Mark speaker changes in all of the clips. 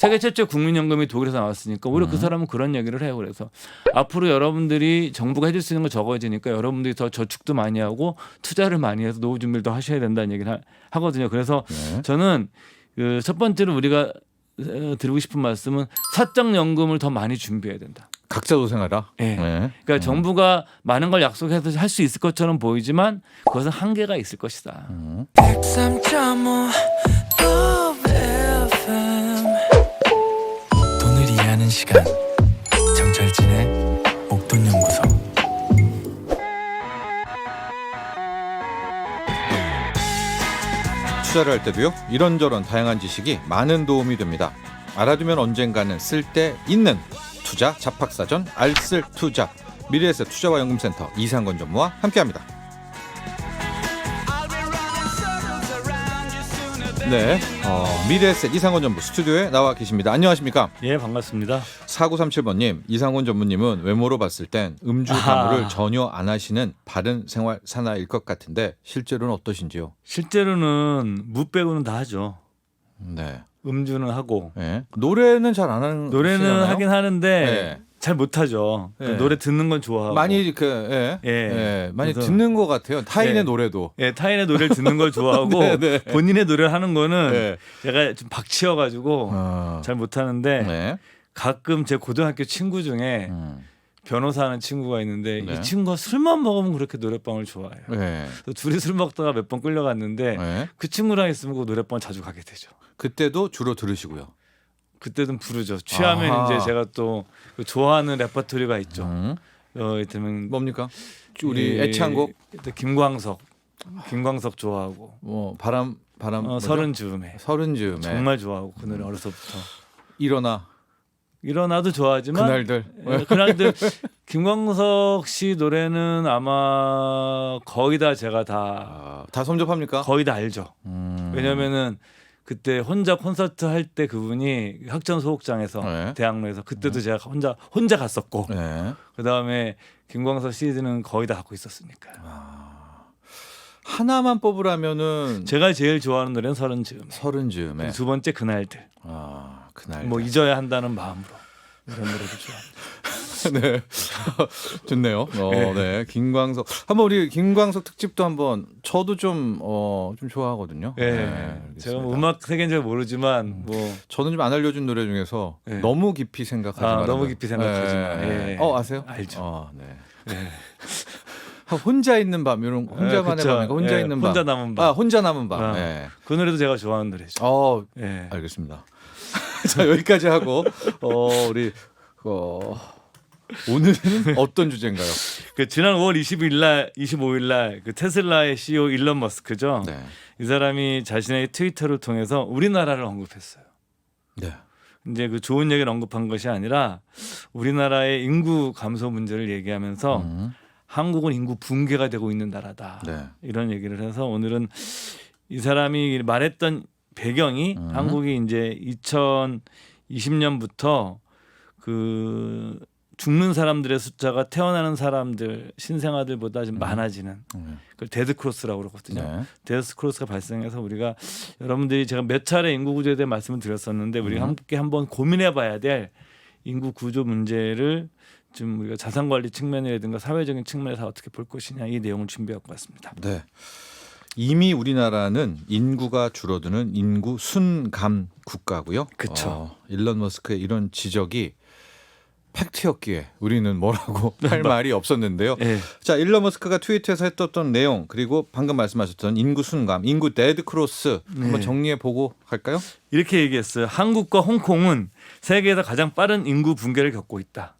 Speaker 1: 세계 최초 국민연금이 독일에서 나왔으니까 오히려 그 사람은 그런 얘기를 해요. 그래서 앞으로 여러분들이 정부가 해줄 수 있는 거 적어지니까 여러분들이 더 저축도 많이 하고 투자를 많이 해서 노후 준비를 더 하셔야 된다는 얘기를 하거든요. 그래서 저는 그 첫 번째로 우리가 드리고 싶은 말씀은 사적연금을 더 많이 준비해야 된다.
Speaker 2: 각자 도생하라.
Speaker 1: 네. 그러니까 정부가 많은 걸 약속해서 할 수 있을 것처럼 보이지만 그것은 한계가 있을 것이다.
Speaker 3: 103.5 FM 돈을 이해하는 시간 정철진의 목돈연구소.
Speaker 2: 투자를 할 때도요. 이런저런 다양한 지식이 많은 도움이 됩니다. 알아두면 언젠가는 쓸데 있는 투자 잡학사전 알쓸투자 미래에셋 투자와 연금센터 이상건 전무와 함께합니다. 네, 미래에셋 이상건 전무 스튜디오에 나와 계십니다. 안녕하십니까?
Speaker 1: 예, 반갑습니다.
Speaker 2: 4937번님, 이상건 전무님은 외모로 봤을 땐 음주 가무를 전혀 안 하시는 바른 생활 사나이일 것 같은데 실제로는 어떠신지요?
Speaker 1: 실제로는 무 빼고는 다 하죠.
Speaker 2: 네.
Speaker 1: 음주는 하고
Speaker 2: 네. 노래는 잘 안 하는
Speaker 1: 노래는
Speaker 2: 시잖아요?
Speaker 1: 하긴 하는데
Speaker 2: 네.
Speaker 1: 잘 못하죠.
Speaker 2: 네.
Speaker 1: 노래 듣는 건 좋아하고
Speaker 2: 많이 많이
Speaker 1: 그래서
Speaker 2: 듣는 것 같아요. 타인의
Speaker 1: 네.
Speaker 2: 노래도.
Speaker 1: 예, 타인의 노래를 듣는 걸 좋아하고
Speaker 2: 네, 네.
Speaker 1: 본인의 노래를 하는 거는
Speaker 2: 네.
Speaker 1: 제가 좀 박치여가지고 잘 못하는데
Speaker 2: 네.
Speaker 1: 가끔 제 고등학교 친구 중에 변호사하는 친구가 있는데
Speaker 2: 네.
Speaker 1: 이 친구가 술만 먹으면 그렇게 노래방을 좋아해요.
Speaker 2: 네.
Speaker 1: 그래서 둘이 술 먹다가 몇 번 끌려갔는데
Speaker 2: 네.
Speaker 1: 그 친구랑 있으면 그 노래방 자주 가게 되죠.
Speaker 2: 그때도 주로 들으시고요.
Speaker 1: 그때는 부르죠. 취하면
Speaker 2: 아하.
Speaker 1: 이제 제가 또 그 좋아하는 레퍼토리가 있죠. 이때는
Speaker 2: 뭡니까? 우리 애창곡
Speaker 1: 김광석 좋아하고
Speaker 2: 뭐 바람 뭐죠?
Speaker 1: 서른 즈음에
Speaker 2: 서른 즈음에
Speaker 1: 정말 좋아하고 그 노래 어려서부터
Speaker 2: 일어나도
Speaker 1: 좋아하지만
Speaker 2: 그날들
Speaker 1: 그날들 김광석 씨 노래는 아마 거의 다 제가 다
Speaker 2: 섭렵합니까?
Speaker 1: 거의 다 알죠. 왜냐면은 그때 혼자 콘서트 할 때 그분이 학전소극장에서
Speaker 2: 네.
Speaker 1: 대학로에서 그때도 제가 혼자 갔었고
Speaker 2: 네.
Speaker 1: 그다음에 김광석 시리즈는 거의 다 갖고 있었으니까.
Speaker 2: 하나만 뽑으라면은
Speaker 1: 제가 제일 좋아하는 노래는 서른
Speaker 2: 즈음에
Speaker 1: 두 번째 그날들.
Speaker 2: 그날
Speaker 1: 뭐 잊어야 한다는 마음으로 이런 노래도 좋아합니다.
Speaker 2: 네. 좋네요. 네. 김광석. 한번 우리 김광석 특집도 한번 저도 좀 좋아하거든요.
Speaker 1: 네. 제가 뭐 음악 세계는 잘 모르지만 뭐
Speaker 2: 저는 좀 안 알려준 노래 중에서
Speaker 1: 네.
Speaker 2: 너무 깊이 생각하지 마.
Speaker 1: 너무 깊이 생각하지 마.
Speaker 2: 네.
Speaker 1: 예.
Speaker 2: 아세요?
Speaker 1: 알죠.
Speaker 2: 네.
Speaker 1: 네.
Speaker 2: 혼자 있는 밤 이런 혼자만의
Speaker 1: 그쵸.
Speaker 2: 밤인가? 혼자
Speaker 1: 예,
Speaker 2: 있는 밤.
Speaker 1: 혼자 남은 밤.
Speaker 2: 혼자 남은 밤. 네.
Speaker 1: 그 노래도 제가 좋아하는 노래죠. 예.
Speaker 2: 알겠습니다. 자, 여기까지 하고 우리 오늘은 어떤 주제인가요?
Speaker 1: 그 지난 5월 25일 날 그 테슬라의 CEO 일론 머스크죠.
Speaker 2: 네.
Speaker 1: 이 사람이 자신의 트위터를 통해서 우리나라를 언급했어요.
Speaker 2: 네.
Speaker 1: 이제 그 좋은 얘기를 언급한 것이 아니라 우리나라의 인구 감소 문제를 얘기하면서 한국은 인구 붕괴가 되고 있는 나라다.
Speaker 2: 네.
Speaker 1: 이런 얘기를 해서 오늘은 이 사람이 말했던 배경이 한국이 이제 2020년부터 그 죽는 사람들의 숫자가 태어나는 사람들 신생아들보다 좀 많아지는 그걸 데드크로스라고 그러거든요.
Speaker 2: 네.
Speaker 1: 데드크로스가 발생해서 우리가 여러분들이 제가 몇 차례 인구 구조에 대해 말씀을 드렸었는데 우리가 함께 한번 고민해봐야 될 인구 구조 문제를 좀 우리가 자산 관리 측면이라든가 사회적인 측면에서 어떻게 볼 것이냐 이 내용을 준비할 것 같습니다.
Speaker 2: 네. 이미 우리나라는 인구가 줄어드는 인구 순감 국가고요.
Speaker 1: 그쵸.
Speaker 2: 일론 머스크의 이런 지적이 팩트였기에 우리는 뭐라고 할 말이 없었는데요.
Speaker 1: 네.
Speaker 2: 자, 일론 머스크가 트위터에서 했던 내용 그리고 방금 말씀하셨던 인구 순감, 인구 데드 크로스 한번 정리해 보고 갈까요?
Speaker 1: 이렇게 얘기했어요. 한국과 홍콩은 세계에서 가장 빠른 인구 붕괴를 겪고 있다.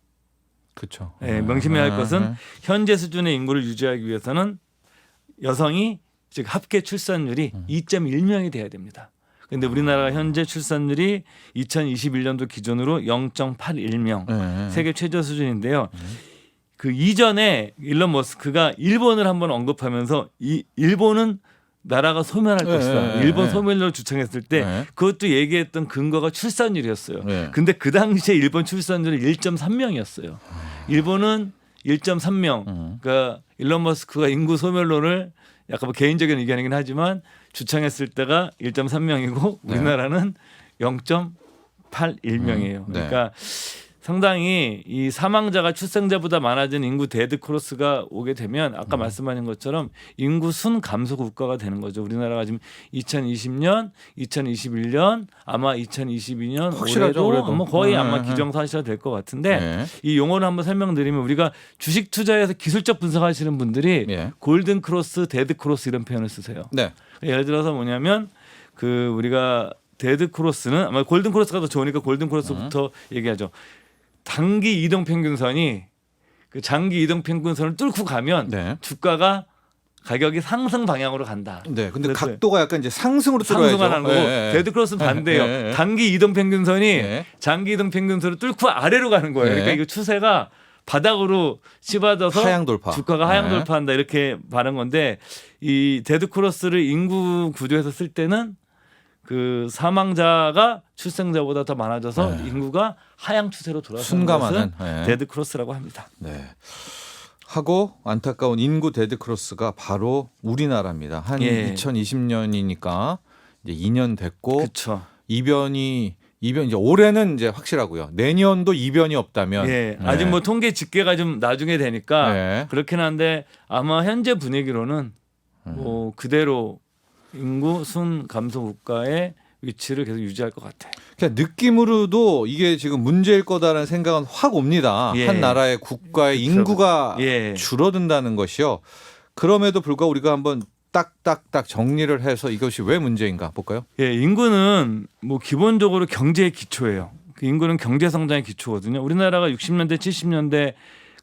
Speaker 2: 그렇죠.
Speaker 1: 네, 명심해야 할 것은 현재 수준의 인구를 유지하기 위해서는 여성이 즉 합계 출산율이 2.1명이 돼야 됩니다. 그런데 우리나라가 현재 출산율이 2021년도 기준으로 0.81명, 세계 최저 수준인데요. 그 이전에 일론 머스크가 일본을 한번 언급하면서 이 일본은 나라가 소멸할 것이다. 일본 소멸을 주창했을 때 그것도 얘기했던 근거가 출산율이었어요. 근데 그 당시에 일본 출산율이 1.3명이었어요. 일본은 1.3명. 그러니까 일론 머스크가 인구 소멸론을 약간 뭐 개인적인 의견이긴 하지만 주창했을 때가 1.3명이고 우리나라는 0.81명. 1,981명이에요.
Speaker 2: 네.
Speaker 1: 그러니까 상당히 이 사망자가 출생자보다 많아진 인구 데드 크로스가 오게 되면 아까 말씀하신 것처럼 인구 순 감소 국가가 되는 거죠. 우리나라가 지금 2020년, 2021년, 아마 2022년
Speaker 2: 확실하죠, 올해도.
Speaker 1: 뭐 거의
Speaker 2: 네,
Speaker 1: 아마
Speaker 2: 네.
Speaker 1: 기정사실화 될 것 같은데
Speaker 2: 네.
Speaker 1: 이 용어를 한번 설명드리면 우리가 주식 투자에서 기술적 분석하시는 분들이
Speaker 2: 예.
Speaker 1: 골든 크로스, 데드 크로스 이런 표현을 쓰세요.
Speaker 2: 네.
Speaker 1: 예를 들어서 뭐냐면 그 우리가 데드 크로스는 아마 골든 크로스가 더 좋으니까 골든 크로스부터 얘기하죠. 단기 이동 평균선이 그 장기 이동 평균선을 뚫고 가면
Speaker 2: 네.
Speaker 1: 주가가 가격이 상승 방향으로 간다.
Speaker 2: 네. 근데
Speaker 1: 그래서
Speaker 2: 각도가 약간 이제 상승으로 뚫어야죠.
Speaker 1: 상승하는 거고 데드 크로스는 반대예요.
Speaker 2: 예, 예.
Speaker 1: 단기 이동 평균선이
Speaker 2: 예.
Speaker 1: 장기 이동 평균선을 뚫고 아래로 가는 거예요.
Speaker 2: 예.
Speaker 1: 그러니까 이거 추세가 바닥으로 씹어져서
Speaker 2: 하향 돌파.
Speaker 1: 주가가 하향
Speaker 2: 네.
Speaker 1: 돌파한다 이렇게 말한 건데 이 데드 크로스를 인구 구조에서 쓸 때는 그 사망자가 출생자보다 더 많아져서
Speaker 2: 네.
Speaker 1: 인구가 하향 추세로 돌아서는
Speaker 2: 순감하는.
Speaker 1: 것을
Speaker 2: 네.
Speaker 1: 데드 크로스라고 합니다.
Speaker 2: 네. 하고 안타까운 인구 데드 크로스가 바로 우리나라입니다. 한
Speaker 1: 예.
Speaker 2: 2020년이니까 이제 2년 됐고
Speaker 1: 그렇죠.
Speaker 2: 이변 이제 올해는 이제 확실하고요. 내년도 이변이 없다면
Speaker 1: 예,
Speaker 2: 네.
Speaker 1: 아직 뭐 통계 집계가 좀 나중에 되니까
Speaker 2: 네.
Speaker 1: 그렇긴 한데 아마 현재 분위기로는 뭐 그대로 인구 순 감소 국가의 위치를 계속 유지할 것 같아요.
Speaker 2: 그냥 느낌으로도 이게 지금 문제일 거다라는 생각은 확 옵니다.
Speaker 1: 예.
Speaker 2: 한 나라의 국가의
Speaker 1: 그렇죠.
Speaker 2: 인구가
Speaker 1: 예.
Speaker 2: 줄어든다는 것이요. 그럼에도 불구하고 우리가 한번 딱딱딱 정리를 해서 이것이 왜 문제인가 볼까요?
Speaker 1: 예, 인구는 뭐 기본적으로 경제의 기초예요. 그 인구는 경제 성장의 기초거든요. 우리나라가 60년대, 70년대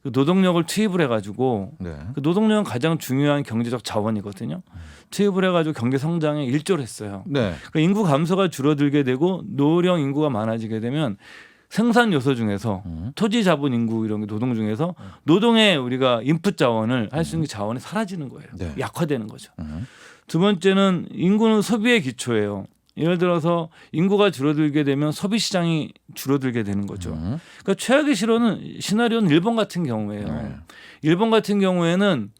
Speaker 1: 그 노동력을 투입을 해가지고
Speaker 2: 네.
Speaker 1: 그 노동력은 가장 중요한 경제적 자원이거든요. 투입을 해가지고 경제 성장에 일조를 했어요.
Speaker 2: 네.
Speaker 1: 그러니까 인구 감소가 줄어들게 되고 노령 인구가 많아지게 되면 생산 요소 중에서 토지 자본 인구 이런 게 노동 중에서 노동에 우리가 인풋 자원을 할 수 있는 자원이 사라지는 거예요.
Speaker 2: 네.
Speaker 1: 약화되는 거죠. 두 번째는 인구는 소비의 기초예요. 예를 들어서 인구가 줄어들게 되면 소비 시장이 줄어들게 되는 거죠. 그러니까 최악의 시나리오는 일본 같은 경우예요.
Speaker 2: 네.
Speaker 1: 일본 같은 경우에는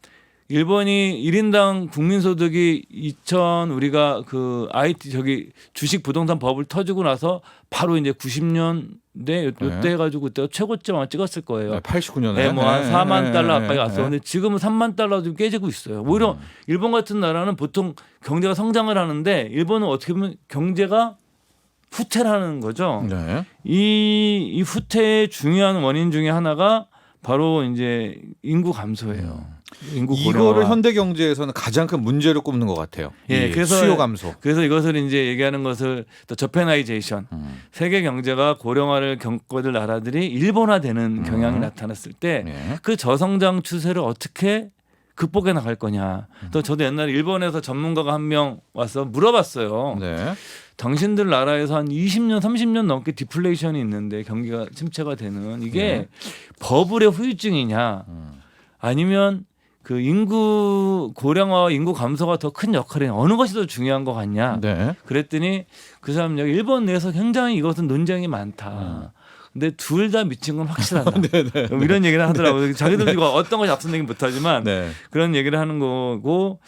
Speaker 1: 일본이 1인당 국민소득이 우리가 그 IT 주식 부동산 법을 터지고 나서 바로 이제 90년대 요때 해가지고 그때 최고점을 찍었을 거예요.
Speaker 2: 네, 89년에
Speaker 1: 네, 뭐 한 4만 달러 가까이 갔어.
Speaker 2: 네.
Speaker 1: 근데 지금은 3만 달러도 깨지고 있어요. 오히려 일본 같은 나라는 보통 경제가 성장을 하는데 일본은 어떻게 보면 경제가 후퇴하는 거죠.
Speaker 2: 네.
Speaker 1: 이 후퇴의 중요한 원인 중에 하나가 바로 이제 인구 감소예요. 인구 고령화.
Speaker 2: 이거를 현대 경제에서는 가장 큰 문제로 꼽는 것 같아요.
Speaker 1: 예,
Speaker 2: 이
Speaker 1: 그래서
Speaker 2: 수요 감소.
Speaker 1: 그래서 이것을 이제 얘기하는 것을 또 저페나이제이션. 세계 경제가 고령화를 겪거들 나라들이 일본화되는 경향이 나타났을 때
Speaker 2: 예.
Speaker 1: 그 저성장 추세를 어떻게 극복해 나갈 거냐. 또 저도 옛날에 일본에서 전문가가 한 명 와서 물어봤어요.
Speaker 2: 네.
Speaker 1: 당신들 나라에서 한 20년, 30년 넘게 디플레이션이 있는데 경기가 침체가 되는 이게 버블의 후유증이냐 아니면 그 인구 고령화와 인구 감소가 더 큰 역할이 어느 것이 더 중요한 것 같냐.
Speaker 2: 네.
Speaker 1: 그랬더니 그 사람 여기 일본 내에서 굉장히 이것은 논쟁이 많다. 근데 둘 다 미친 건 확실하다. 이런 얘기를 하더라고요. 자기들 이거 어떤 것이 앞선다긴 못하지만
Speaker 2: 네.
Speaker 1: 그런 얘기를 하는 거고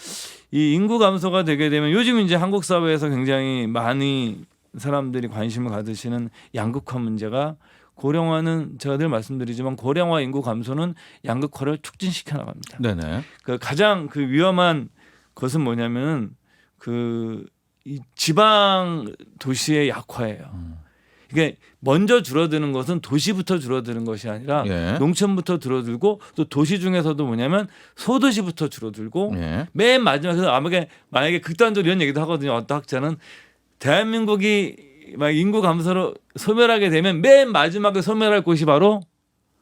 Speaker 1: 이 인구 감소가 되게 되면 요즘 이제 한국 사회에서 굉장히 많이 사람들이 관심을 가지시는 양극화 문제가 고령화는 제가 늘 말씀드리지만 고령화 인구 감소는 양극화를 촉진시켜 나갑니다.
Speaker 2: 네네.
Speaker 1: 그 가장 그 위험한 것은 뭐냐면은 그 이 지방 도시의 약화예요. 이게 먼저 줄어드는 것은 도시부터 줄어드는 것이 아니라
Speaker 2: 예.
Speaker 1: 농촌부터 줄어들고 또 도시 중에서도 뭐냐면 소도시부터 줄어들고
Speaker 2: 예.
Speaker 1: 맨 마지막에서 만약에 극단적으로 이런 얘기도 하거든요. 어떤 학자는 대한민국이 막 인구 감소로 소멸하게 되면 맨 마지막에 소멸할 곳이 바로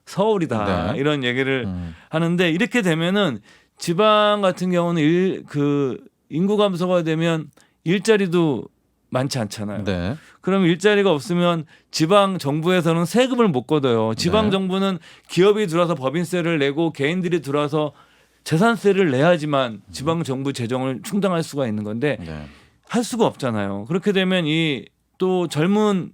Speaker 1: 서울이다.
Speaker 2: 네.
Speaker 1: 이런 얘기를 하는데 이렇게 되면은 지방 같은 경우는 그 인구 감소가 되면 일자리도 많지 않잖아요.
Speaker 2: 네.
Speaker 1: 그럼 일자리가 없으면 지방 정부에서는 세금을 못 걷어요. 지방
Speaker 2: 네.
Speaker 1: 정부는 기업이 들어와서 법인세를 내고 개인들이 들어와서 재산세를 내야지만 지방 정부 재정을 충당할 수가 있는 건데
Speaker 2: 네.
Speaker 1: 할 수가 없잖아요. 그렇게 되면 이 또 젊은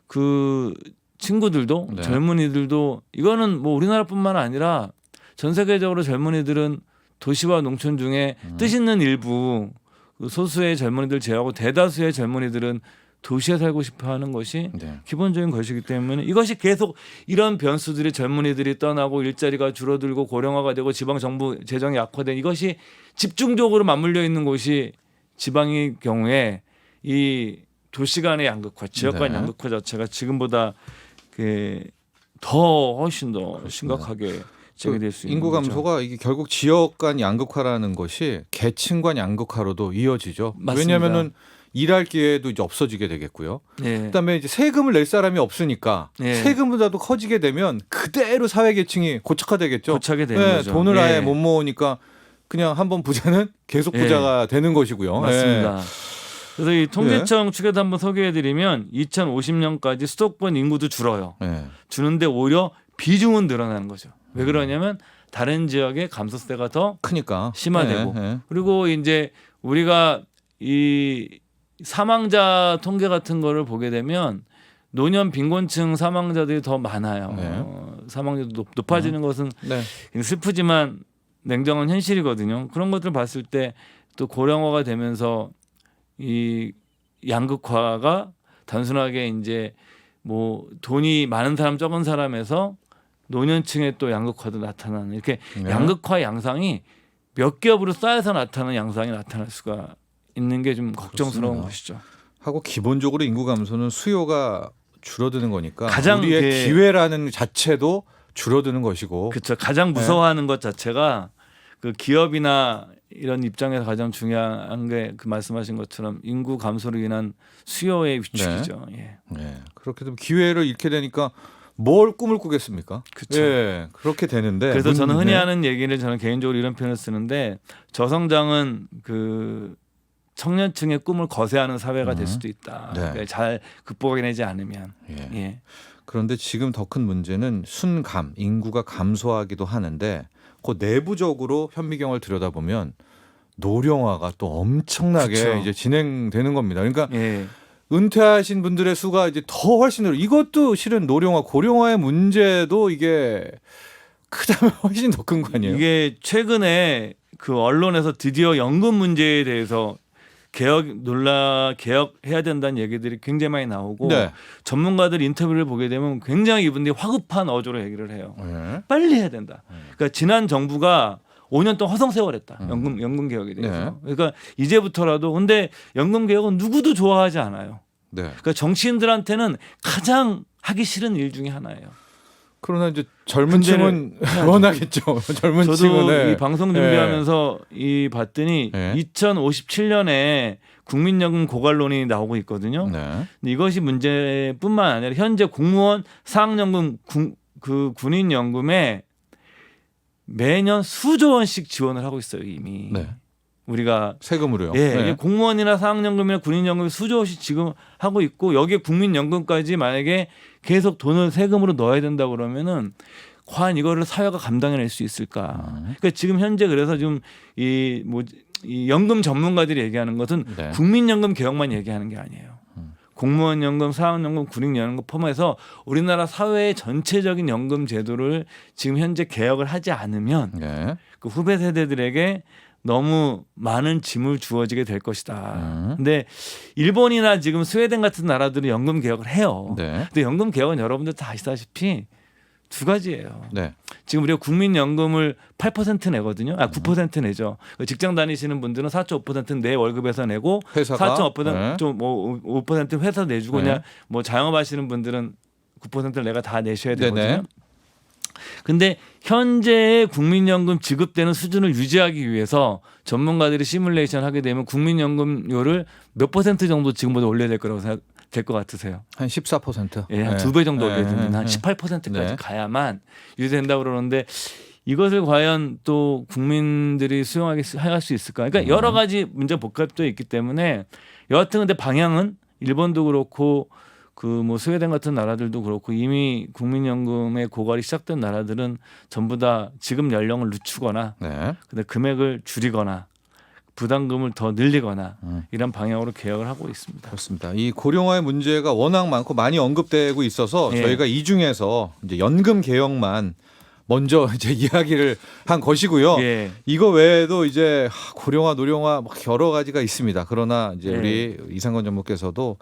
Speaker 1: 그 친구들도
Speaker 2: 네.
Speaker 1: 젊은이들도 이거는 뭐 우리나라뿐만 아니라 전 세계적으로 젊은이들은 도시와 농촌 중에 뜻 있는 일부 그 소수의 젊은이들 제외하고 대다수의 젊은이들은 도시에 살고 싶어하는 것이
Speaker 2: 네.
Speaker 1: 기본적인 것이기 때문에 이것이 계속 이런 변수들이 젊은이들이 떠나고 일자리가 줄어들고 고령화가 되고 지방 정부 재정이 악화된 이것이 집중적으로 맞물려 있는 곳이 지방의 경우에 이 도시 간의 양극화, 지역 간
Speaker 2: 네.
Speaker 1: 양극화 자체가 지금보다 더 훨씬 더 심각하게 제기될 수 있는
Speaker 2: 인구
Speaker 1: 거죠.
Speaker 2: 감소가 이게 결국 지역 간 양극화라는 것이 계층 간 양극화로도 이어지죠.
Speaker 1: 맞습니다.
Speaker 2: 왜냐하면은 일할 기회도 이제 없어지게 되겠고요.
Speaker 1: 네.
Speaker 2: 그다음에 이제 세금을 낼 사람이 없으니까
Speaker 1: 네.
Speaker 2: 세금보다도 커지게 되면 그대로 사회 계층이 고착화되겠죠.
Speaker 1: 고착이 되는
Speaker 2: 네,
Speaker 1: 거죠.
Speaker 2: 돈을
Speaker 1: 예.
Speaker 2: 아예 못 모으니까 그냥 한번 부자는 계속
Speaker 1: 예.
Speaker 2: 부자가 되는 것이고요.
Speaker 1: 맞습니다.
Speaker 2: 네.
Speaker 1: 그래서 이 통계청 측에도 한번 소개해드리면 2050년까지 수도권 인구도 줄어요.
Speaker 2: 네.
Speaker 1: 주는데 오히려 비중은 늘어나는 거죠. 왜 그러냐면 다른 지역의 감소세가 더
Speaker 2: 크니까
Speaker 1: 심화되고
Speaker 2: 네, 네.
Speaker 1: 그리고 이제 우리가 이 사망자 통계 같은 거를 보게 되면 노년 빈곤층 사망자들이 더 많아요.
Speaker 2: 네.
Speaker 1: 사망자도 높아지는 것은
Speaker 2: 네.
Speaker 1: 슬프지만 냉정한 현실이거든요. 그런 것들을 봤을 때 또 고령화가 되면서 이 양극화가 단순하게 이제 뭐 돈이 많은 사람 적은 사람에서 노년층의 또 양극화도 나타나는 이렇게
Speaker 2: 네.
Speaker 1: 양극화 양상이 몇 겹으로 쌓여서 나타나는 양상이 나타날 수가 있는 게 좀 걱정스러운
Speaker 2: 그렇습니다.
Speaker 1: 것이죠.
Speaker 2: 하고 기본적으로 인구 감소는 수요가 줄어드는 거니까
Speaker 1: 가장
Speaker 2: 우리의
Speaker 1: 이게-
Speaker 2: 기회라는 자체도 줄어드는 것이고
Speaker 1: 그렇죠. 가장 무서워하는 것 자체가 그 기업이나 이런 입장에서 가장 중요한 게 그 말씀하신 것처럼 인구 감소로 인한 수요의 위축이죠. 예.
Speaker 2: 네. 그렇게 되면 기회를 잃게 되니까 뭘 꿈을 꾸겠습니까?
Speaker 1: 그쵸.
Speaker 2: 예, 그렇게 되는데
Speaker 1: 그래서 저는 흔히
Speaker 2: 네.
Speaker 1: 하는 얘기를 저는 개인적으로 이런 표현을 쓰는데 저성장은 그 청년층의 꿈을 거세하는 사회가 될 수도 있다.
Speaker 2: 네.
Speaker 1: 그러니까 잘 극복해내지 않으면.
Speaker 2: 예.
Speaker 1: 예.
Speaker 2: 그런데 지금 더 큰 문제는 순감, 인구가 감소하기도 하는데 그 내부적으로 현미경을 들여다보면 노령화가 또 엄청나게
Speaker 1: 그쵸.
Speaker 2: 이제 진행되는 겁니다. 그러니까
Speaker 1: 예.
Speaker 2: 은퇴하신 분들의 수가 이제 더 훨씬 늘어. 이것도 실은 노령화, 고령화의 문제도 이게 크다면 훨씬 더 큰 거 아니에요?
Speaker 1: 이게 최근에 그 언론에서 드디어 연금 문제에 대해서 개혁해야 된다는 얘기들이 굉장히 많이 나오고
Speaker 2: 네.
Speaker 1: 전문가들 인터뷰를 보게 되면 굉장히 이분들이 화급한 어조로 얘기를 해요.
Speaker 2: 네.
Speaker 1: 빨리 해야 된다. 그러니까 지난 정부가 5년 동안 허송세월했다. 연금 개혁에 대해서.
Speaker 2: 네.
Speaker 1: 그러니까 이제부터라도 근데 연금 개혁은 누구도 좋아하지 않아요.
Speaker 2: 네.
Speaker 1: 그러니까 정치인들한테는 가장 하기 싫은 일 중에 하나예요.
Speaker 2: 그러나 이제 젊은 층은
Speaker 1: 해야죠.
Speaker 2: 원하겠죠. 젊은
Speaker 1: 저도
Speaker 2: 층은 네.
Speaker 1: 이 방송 준비하면서 이 봤더니
Speaker 2: 네.
Speaker 1: 2057년에 국민연금 고갈론이 나오고 있거든요.
Speaker 2: 네.
Speaker 1: 근데 이것이 문제뿐만 아니라 현재 공무원 사학연금 그 군인연금에 매년 수조 원씩 지원을 하고 있어요 이미.
Speaker 2: 네.
Speaker 1: 우리가
Speaker 2: 세금으로요.
Speaker 1: 예,
Speaker 2: 네.
Speaker 1: 이게 공무원이나 사학연금이나 군인연금이 수조 원씩 지금 하고 있고 여기에 국민연금까지 만약에 계속 돈을 세금으로 넣어야 된다 그러면은 과연 이거를 사회가 감당해낼 수 있을까? 그러니까 지금 현재 그래서 지금 이 연금 전문가들이 얘기하는 것은
Speaker 2: 네.
Speaker 1: 국민연금 개혁만 얘기하는 게 아니에요. 공무원 연금, 사학연금, 군인연금 포함해서 우리나라 사회의 전체적인 연금 제도를 지금 현재 개혁을 하지 않으면
Speaker 2: 네.
Speaker 1: 그 후배 세대들에게 너무 많은 짐을 주어지게 될 것이다. 근데 일본이나 지금 스웨덴 같은 나라들은 연금 개혁을 해요.
Speaker 2: 네.
Speaker 1: 근데 연금 개혁은 여러분들 다 아시다시피 두 가지예요.
Speaker 2: 네.
Speaker 1: 지금 우리가 국민연금을 8% 내거든요. 9% 내죠. 직장 다니시는 분들은 4.5%는 내 월급에서 내고
Speaker 2: 회사가
Speaker 1: 4.5%
Speaker 2: 네.
Speaker 1: 좀 5% 회사 내주고
Speaker 2: 네.
Speaker 1: 그냥 뭐 자영업하시는 분들은 9%를 내가 다 내셔야 되거든요.
Speaker 2: 네네.
Speaker 1: 근데 현재의 국민연금 지급되는 수준을 유지하기 위해서 전문가들이 시뮬레이션 하게 되면 국민연금료를 몇 % 정도 지금보다 올려야 될 거라고 될 것 같으세요?
Speaker 2: 한 14%.
Speaker 1: 예, 한 2배 정도
Speaker 2: 네.
Speaker 1: 올려야 됩니다. 한
Speaker 2: 네.
Speaker 1: 18%까지
Speaker 2: 네.
Speaker 1: 가야만 유지된다고 그러는데 이것을 과연 또 국민들이 수용할 수 있을까? 그러니까 여러 가지 문제 복합도 있기 때문에 여하튼 근데 방향은 일본도 그렇고 그 뭐 스웨덴 같은 나라들도 그렇고 이미 국민연금의 고갈이 시작된 나라들은 전부 다 지급 연령을 늦추거나
Speaker 2: 네.
Speaker 1: 근데 금액을 줄이거나 부담금을 더 늘리거나 이런 방향으로 개혁을 하고 있습니다.
Speaker 2: 그렇습니다. 이 고령화의 문제가 워낙 많고 많이 언급되고 있어서
Speaker 1: 예.
Speaker 2: 저희가 이 중에서 이제 연금 개혁만 먼저 이제 이야기를 한 것이고요.
Speaker 1: 예.
Speaker 2: 이거 외에도 이제 고령화, 노령화 막 여러 가지가 있습니다. 그러나 이제
Speaker 1: 예.
Speaker 2: 우리 이상건 전무께서도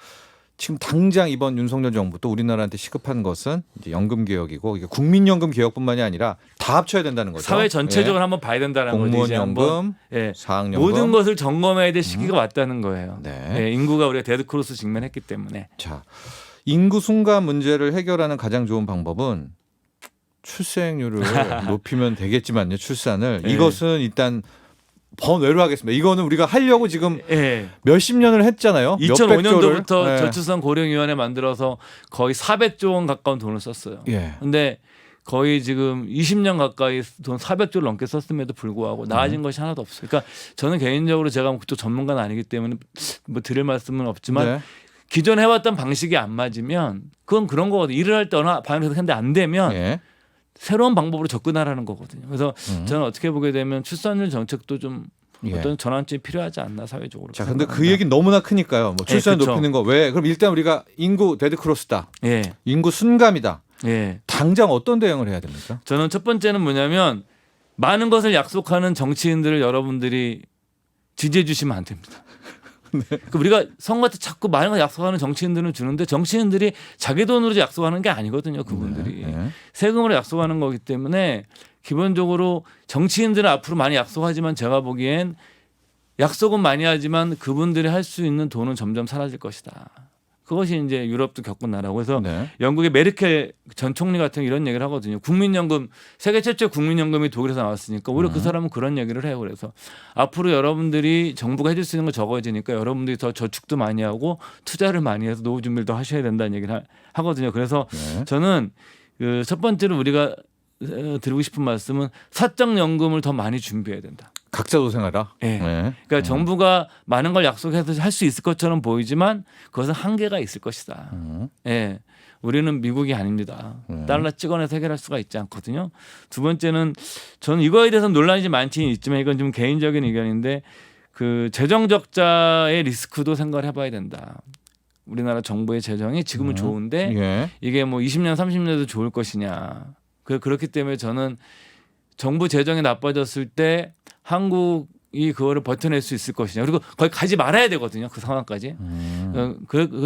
Speaker 2: 지금 당장 이번 윤석열 정부 또 우리나라한테 시급한 것은 이제 연금 개혁이고 이게 국민연금 개혁뿐만이 아니라 다 합쳐야 된다는 거죠.
Speaker 1: 사회 전체적으로 한번 봐야 된다는 거죠.
Speaker 2: 공무원
Speaker 1: 이제
Speaker 2: 연금,
Speaker 1: 한번. 예.
Speaker 2: 사학연금
Speaker 1: 모든 것을 점검해야 될 시기가 왔다는 거예요.
Speaker 2: 네.
Speaker 1: 예, 인구가 우리가 데드크로스 직면했기 때문에.
Speaker 2: 자, 인구 순환 문제를 해결하는 가장 좋은 방법은 출생률을 높이면 되겠지만요. 출산을
Speaker 1: 예.
Speaker 2: 이것은 일단 번외로 하겠습니다. 이거는 우리가 하려고 지금
Speaker 1: 예.
Speaker 2: 몇십 년을 했잖아요.
Speaker 1: 2005년도부터
Speaker 2: 네.
Speaker 1: 저출산 고령위원회 만들어서 거의 400조 원 가까운 돈을 썼어요.
Speaker 2: 예.
Speaker 1: 근데 거의 지금 20년 가까이 돈 400조를 넘게 썼음에도 불구하고 나아진 것이 하나도 없어요. 그러니까 저는 개인적으로 제가 그쪽 전문가는 아니기 때문에 뭐 드릴 말씀은 없지만
Speaker 2: 네.
Speaker 1: 기존 해왔던 방식이 안 맞으면 그건 그런 거거든요. 일을 할 때 어느 방식에서 했는데 안 되면
Speaker 2: 예.
Speaker 1: 새로운 방법으로 접근하라는 거거든요. 그래서 저는 어떻게 보게 되면 출산율 정책도 좀
Speaker 2: 예.
Speaker 1: 어떤 전환점이 필요하지 않나 사회적으로.
Speaker 2: 자, 근데 그 얘기는 너무나 크니까요. 뭐 출산
Speaker 1: 그쵸.
Speaker 2: 높이는 거 왜? 그럼 일단 우리가 인구 데드크로스다.
Speaker 1: 예,
Speaker 2: 인구 순감이다.
Speaker 1: 예.
Speaker 2: 당장 어떤 대응을 해야 됩니까?
Speaker 1: 저는 첫 번째는 뭐냐면 많은 것을 약속하는 정치인들을 여러분들이 지지해 주시면 안 됩니다. 그 우리가 선거 때 자꾸 많은 걸 약속하는 정치인들은 주는데 정치인들이 자기 돈으로 약속하는 게 아니거든요. 그분들이
Speaker 2: 네.
Speaker 1: 세금으로 약속하는 거기 때문에 기본적으로 정치인들은 앞으로 많이 약속하지만 제가 보기엔 약속은 많이 하지만 그분들이 할 수 있는 돈은 점점 사라질 것이다. 그것이 이제 유럽도 겪은 나라고 그래서
Speaker 2: 네.
Speaker 1: 영국의 메르켈 전 총리 같은 이런 얘기를 하거든요. 국민연금 세계 최초 국민연금이 독일에서 나왔으니까 오히려 그 사람은 그런 얘기를 해요. 그래서 앞으로 여러분들이 정부가 해줄 수 있는 거 적어지니까 여러분들이 더 저축도 많이 하고 투자를 많이 해서 노후 준비를 더 하셔야 된다는 얘기를 하거든요. 그래서
Speaker 2: 네.
Speaker 1: 저는 그 첫 번째로 우리가 드리고 싶은 말씀은 사적연금을 더 많이 준비해야 된다.
Speaker 2: 각자 도생하라.
Speaker 1: 예.
Speaker 2: 네.
Speaker 1: 그러니까 정부가 많은 걸 약속해서 할 수 있을 것처럼 보이지만 그것은 한계가 있을 것이다. 예. 우리는 미국이 아닙니다. 달러 찍어내서 해결할 수가 있지 않거든요. 두 번째는 저는 이거에 대해서 논란이 좀 많지는 있지만 이건 좀 개인적인 의견인데 그 재정 적자의 리스크도 생각을 해봐야 된다. 우리나라 정부의 재정이 지금은 좋은데
Speaker 2: 예.
Speaker 1: 이게 뭐 20년, 30년도 좋을 것이냐. 그렇기 때문에 저는 정부 재정이 나빠졌을 때 한국이 그거를 버텨낼 수 있을 것이냐. 그리고 거기 가지 말아야 되거든요. 그 상황까지.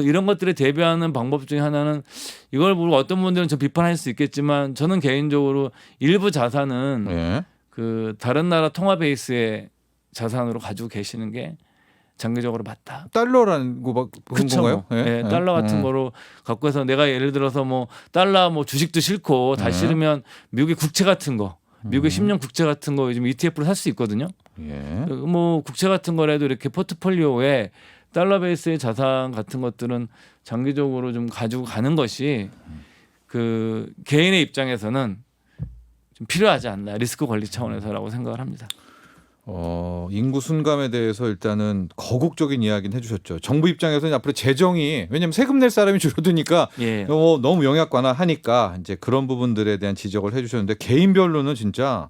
Speaker 1: 이런 것들에 대비하는 방법 중에 하나는 이걸 보고 어떤 분들은 좀 비판할 수 있겠지만 저는 개인적으로 일부 자산은
Speaker 2: 예.
Speaker 1: 그 다른 나라 통화 베이스의 자산으로 가지고 계시는 게 장기적으로 맞다.
Speaker 2: 달러라는 거 그런 건가요?
Speaker 1: 네, 달러 같은 거로 갖고 해서 내가 예를 들어서 뭐 달러 뭐 주식도 싫고 다 싫으면 미국의 국채 같은 거, 미국의 10년 국채 같은 거 요즘 ETF로 살 수 있거든요.
Speaker 2: 예.
Speaker 1: 뭐 국채 같은 거라도 이렇게 포트폴리오에 달러 베이스의 자산 같은 것들은 장기적으로 좀 가지고 가는 것이 그 개인의 입장에서는 좀 필요하지 않나 리스크 관리 차원에서라고 생각을 합니다.
Speaker 2: 인구 순감에 대해서 일단은 거국적인 이야기는 해주셨죠. 정부 입장에서는 앞으로 재정이 왜냐하면 세금 낼 사람이 줄어드니까
Speaker 1: 예.
Speaker 2: 너무 영약관화하니까 이제 그런 부분들에 대한 지적을 해주셨는데 개인별로는 진짜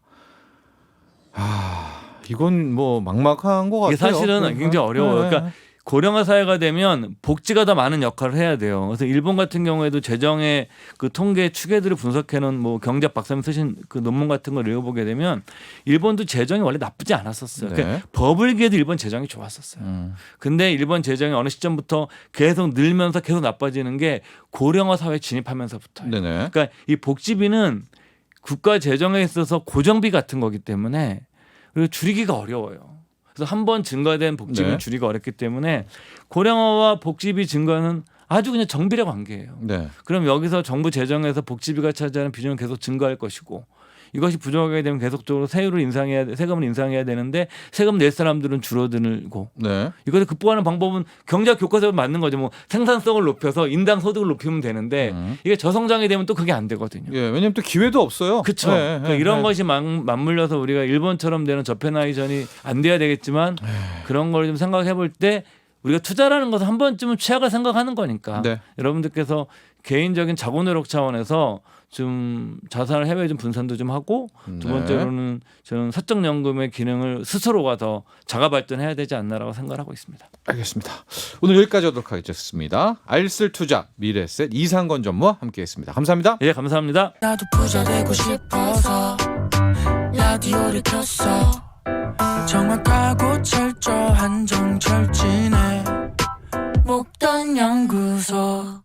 Speaker 2: 이건 뭐 막막한 것 같아요.
Speaker 1: 이게 사실은 굉장히 어려워요.
Speaker 2: 네.
Speaker 1: 그러니까 고령화 사회가 되면 복지가 더 많은 역할을 해야 돼요. 그래서 일본 같은 경우에도 재정의 그 통계 추계들을 분석해놓은 뭐 경제학 박사님 쓰신 그 논문 같은 걸 읽어보게 되면 일본도 재정이 원래 나쁘지 않았었어요.
Speaker 2: 네.
Speaker 1: 그러니까 버블기에도 일본 재정이 좋았었어요. 근데 일본 재정이 어느 시점부터 계속 늘면서 계속 나빠지는 게 고령화 사회에 진입하면서부터예요.
Speaker 2: 네네.
Speaker 1: 그러니까 이 복지비는 국가 재정에 있어서 고정비 같은 거기 때문에 그리고 줄이기가 어려워요. 그래서 한 번 증가된 복지비는
Speaker 2: 네.
Speaker 1: 줄이기가 어렵기 때문에 고령화와 복지비 증가는 아주 그냥 정비례 관계예요.
Speaker 2: 네.
Speaker 1: 그럼 여기서 정부 재정에서 복지비가 차지하는 비중은 계속 증가할 것이고 이것이 부족하게 되면 계속적으로 세금을 인상해야 되는데 세금 낼 사람들은 줄어들고
Speaker 2: 네.
Speaker 1: 이것을 극복하는 방법은 경제학 교과서에 맞는 거죠. 뭐 생산성을 높여서 인당 소득을 높이면 되는데 이게 저성장이 되면 또 그게 안 되거든요.
Speaker 2: 예, 왜냐면 또 기회도 없어요.
Speaker 1: 그렇죠.
Speaker 2: 네,
Speaker 1: 그러니까 이런 것이 맞물려서 우리가 일본처럼 되는 저편화이전이 안 돼야 되겠지만 그런 걸 좀 생각해 볼 때 우리가 투자라는 것은 한 번쯤은 최악을 생각하는 거니까
Speaker 2: 네.
Speaker 1: 여러분들께서 개인적인 자고 노력 차원에서 좀 자산을 해외에 좀 분산도 좀 하고 두
Speaker 2: 네.
Speaker 1: 번째로는 저는 사적연금의 기능을 스스로가 더 자가 발전해야 되지 않나라고 생각을 하고 있습니다.
Speaker 2: 알겠습니다. 오늘 여기까지 하도록 하겠습니다. 알쓸투자 미래에셋 이상건 전무와 함께했습니다. 감사합니다.
Speaker 1: 예, 감사합니다.
Speaker 3: 나도 부자 되고 싶어서 라디오를 켰어. 정확하고 철저한 정철진의 복던 연구소